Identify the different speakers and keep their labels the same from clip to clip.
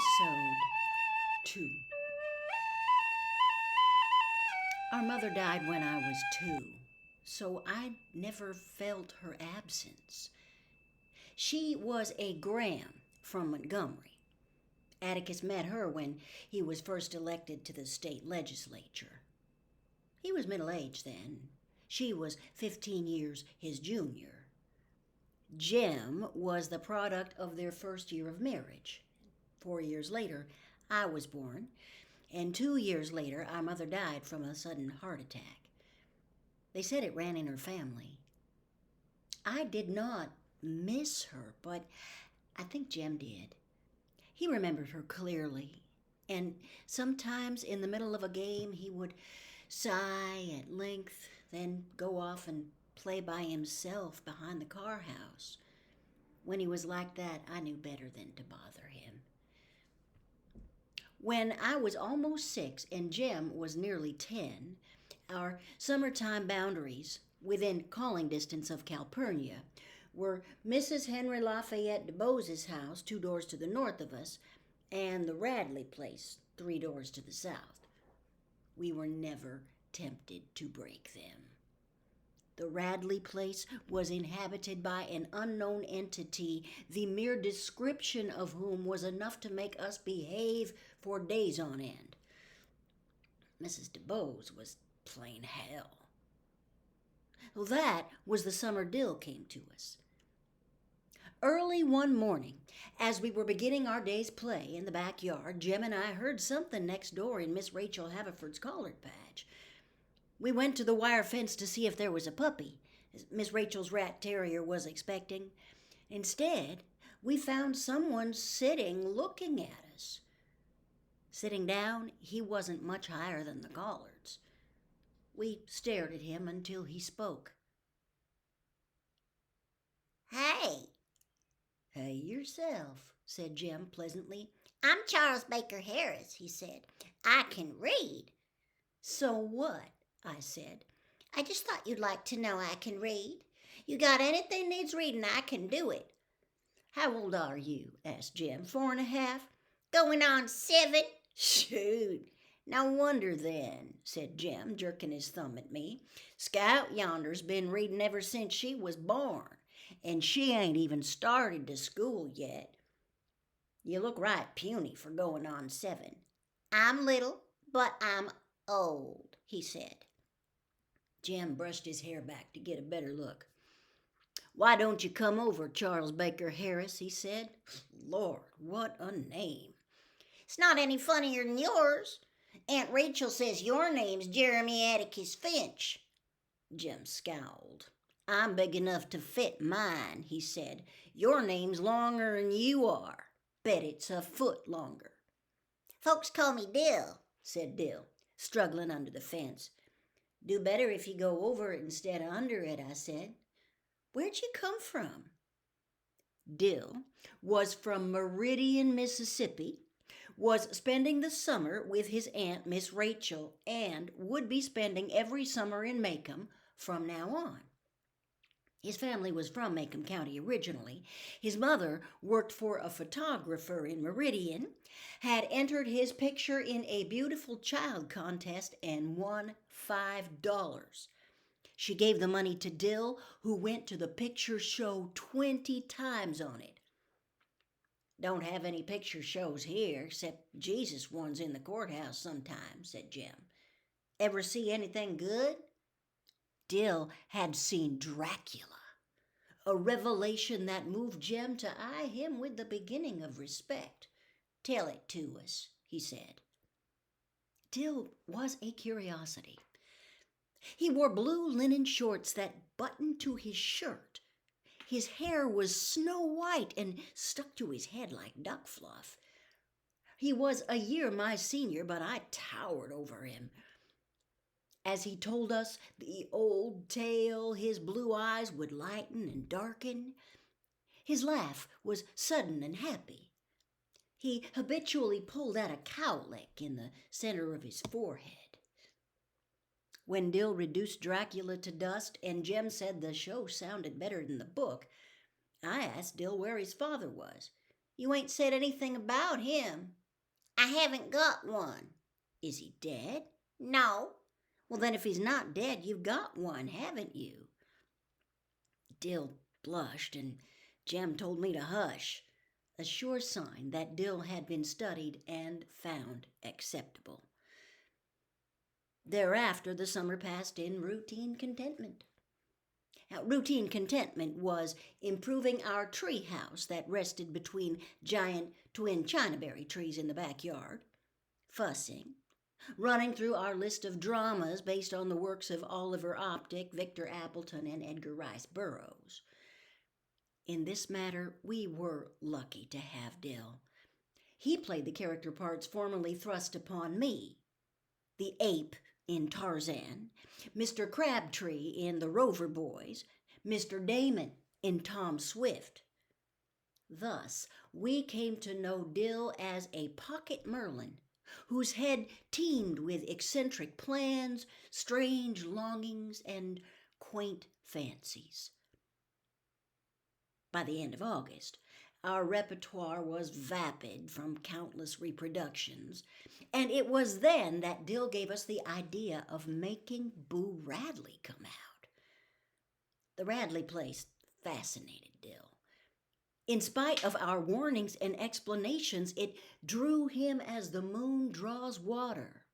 Speaker 1: Episode 2. Our mother died when I was 2, so I never felt her absence. She was a Graham from Montgomery. Atticus met her when he was first elected to the state legislature. He was middle-aged then. She was 15 years his junior. Jim was the product of their first year of marriage. 4 years later, I was born, and 2 years later, our mother died from a sudden heart attack. They said it ran in her family. I did not miss her, but I think Jim did. He remembered her clearly, and sometimes in the middle of a game, he would sigh at length, then go off and play by himself behind the car house. When he was like that, I knew better than to bother him. When I was almost 6 and Jim was nearly 10, our summertime boundaries, within calling distance of Calpurnia, were Mrs. Henry Lafayette DeBose's house 2 doors to the north of us, and the Radley place 3 doors to the south. We were never tempted to break them. The Radley place was inhabited by an unknown entity, the mere description of whom was enough to make us behave for days on end. Mrs. DeBose was plain hell. Well, that was the summer Dill came to us. Early one morning, as we were beginning our day's play in the backyard, Jim and I heard something next door in Miss Rachel Haverford's collard patch. We went to the wire fence to see if there was a puppy, as Miss Rachel's rat terrier was expecting. Instead, we found someone sitting looking at us. Sitting down, he wasn't much higher than the collards. We stared at him until he spoke.
Speaker 2: "Hey."
Speaker 1: "Hey yourself," said Jim pleasantly.
Speaker 2: "I'm Charles Baker Harris," he said. "I can read."
Speaker 1: "So what?" I said.
Speaker 2: "I just thought you'd like to know I can read. You got anything needs reading, I can do it."
Speaker 1: "How old are you?" asked Jim. 4 and a half?
Speaker 2: "Going on 7.
Speaker 1: "Shoot. No wonder then," said Jim, jerking his thumb at me. "Scout yonder's been reading ever since she was born, and she ain't even started to school yet. You look right puny for going on 7.
Speaker 2: "I'm little, but I'm old," he said.
Speaker 1: Jim brushed his hair back to get a better look. "Why don't you come over, Charles Baker Harris?" he said. Lord, what a name.
Speaker 2: "It's not any funnier than yours. Aunt Rachel says your name's Jeremy Atticus Finch."
Speaker 1: Jim scowled. "I'm big enough to fit mine," he said. "Your name's longer'n you are. Bet it's a foot longer."
Speaker 2: "Folks call me Dill,"
Speaker 1: said Dill, struggling under the fence. "Do better if you go over it instead of under it," I said. "Where'd you come from?" Dill was from Meridian, Mississippi, was spending the summer with his aunt, Miss Rachel, and would be spending every summer in Macomb from now on. His family was from Macomb County originally. His mother worked for a photographer in Meridian, had entered his picture in a beautiful child contest and won $5. She gave the money to Dill, who went to the picture show 20 times on it. "Don't have any picture shows here, except Jesus ones in the courthouse sometimes," said Jim. "Ever see anything good?" Dill had seen Dracula, a revelation that moved Jim to eye him with the beginning of respect. "Tell it to us," he said. Dill was a curiosity. He wore blue linen shorts that buttoned to his shirt. His hair was snow white and stuck to his head like duck fluff. He was a year my senior, but I towered over him. As he told us the old tale, his blue eyes would lighten and darken. His laugh was sudden and happy. He habitually pulled out a cowlick in the center of his forehead. When Dill reduced Dracula to dust and Jem said the show sounded better than the book, I asked Dill where his father was. You ain't said anything about him.
Speaker 2: I haven't got one.
Speaker 1: Is he dead?
Speaker 2: No.
Speaker 1: Well, then if he's not dead, you've got one, haven't you? Dill blushed, and Jem told me to hush, a sure sign that Dill had been studied and found acceptable. Thereafter, the summer passed in routine contentment. Now, routine contentment was improving our tree house that rested between giant twin chinaberry trees in the backyard, fussing, running through our list of dramas based on the works of Oliver Optic, Victor Appleton, and Edgar Rice Burroughs. In this matter, we were lucky to have Dill. He played the character parts formerly thrust upon me, the ape in Tarzan, Mr. Crabtree in The Rover Boys, Mr. Damon in Tom Swift. Thus, we came to know Dill as a pocket Merlin, whose head teemed with eccentric plans, strange longings, and quaint fancies. By the end of August, our repertoire was vapid from countless reproductions, and it was then that Dill gave us the idea of making Boo Radley come out. The Radley place fascinated Dill. In spite of our warnings and explanations, it drew him as the moon draws water,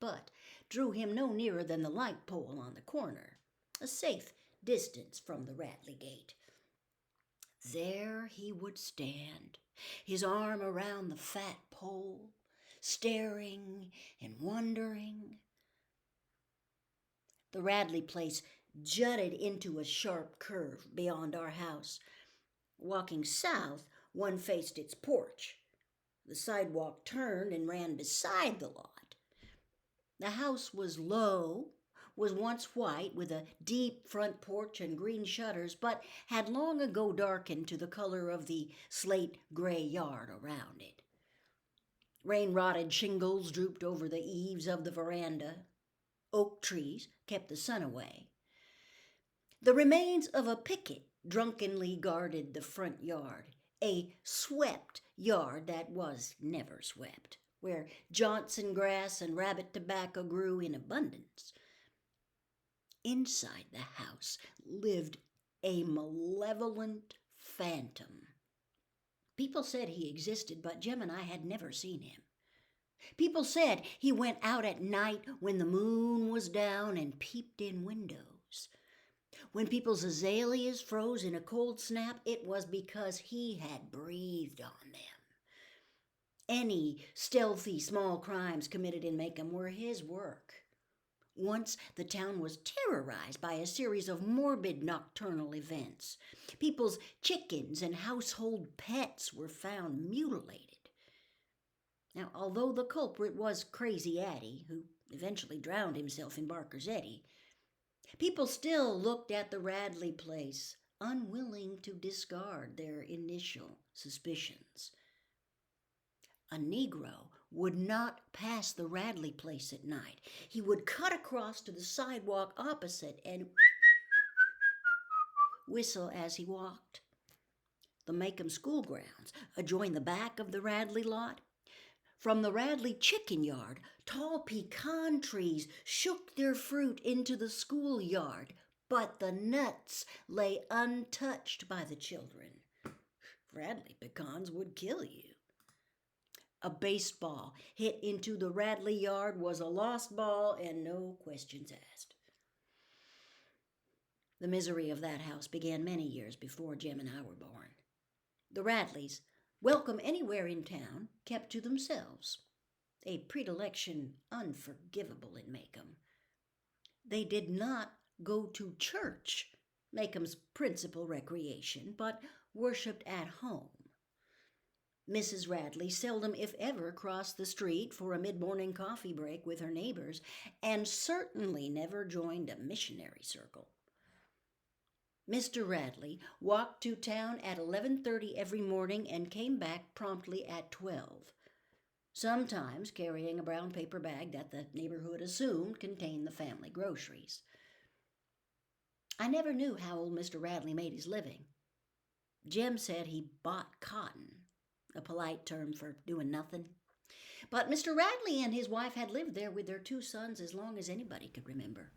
Speaker 1: but drew him no nearer than the light pole on the corner, a safe distance from the Radley gate. There he would stand, his arm around the fat pole, staring and wondering. The Radley place jutted into a sharp curve beyond our house. Walking south, one faced its porch. The sidewalk turned and ran beside the lot. The house was low, was once white with a deep front porch and green shutters, but had long ago darkened to the color of the slate-gray yard around it. Rain-rotted shingles drooped over the eaves of the veranda. Oak trees kept the sun away. The remains of a picket drunkenly guarded the front yard, a swept yard that was never swept, where Johnson grass and rabbit tobacco grew in abundance. Inside the house lived a malevolent phantom. People said he existed, but Jem and I had never seen him. People said he went out at night when the moon was down and peeped in windows. When people's azaleas froze in a cold snap, it was because he had breathed on them. Any stealthy small crimes committed in Macomb were his work. Once the town was terrorized by a series of morbid nocturnal events. People's chickens and household pets were found mutilated. Now, although the culprit was Crazy Addie, who eventually drowned himself in Barker's Eddy, people still looked at the Radley place, unwilling to discard their initial suspicions. A Negro would not pass the Radley place at night. He would cut across to the sidewalk opposite and whistle as he walked. The Macomb school grounds adjoined the back of the Radley lot. From the Radley chicken yard, tall pecan trees shook their fruit into the schoolyard, but the nuts lay untouched by the children. Radley pecans would kill you. A baseball hit into the Radley yard was a lost ball and no questions asked. The misery of that house began many years before Jem and I were born. The Radleys, welcome anywhere in town, kept to themselves, a predilection unforgivable in Macomb. They did not go to church, Macomb's principal recreation, but worshipped at home. Mrs. Radley seldom, if ever, crossed the street for a mid-morning coffee break with her neighbors, and certainly never joined a missionary circle. Mr. Radley walked to town at 11:30 every morning and came back promptly at 12, sometimes carrying a brown paper bag that the neighborhood assumed contained the family groceries. I never knew how old Mr. Radley made his living. Jem said he bought cotton. a polite term for doing nothing. But Mr. Radley and his wife had lived there with their 2 sons as long as anybody could remember.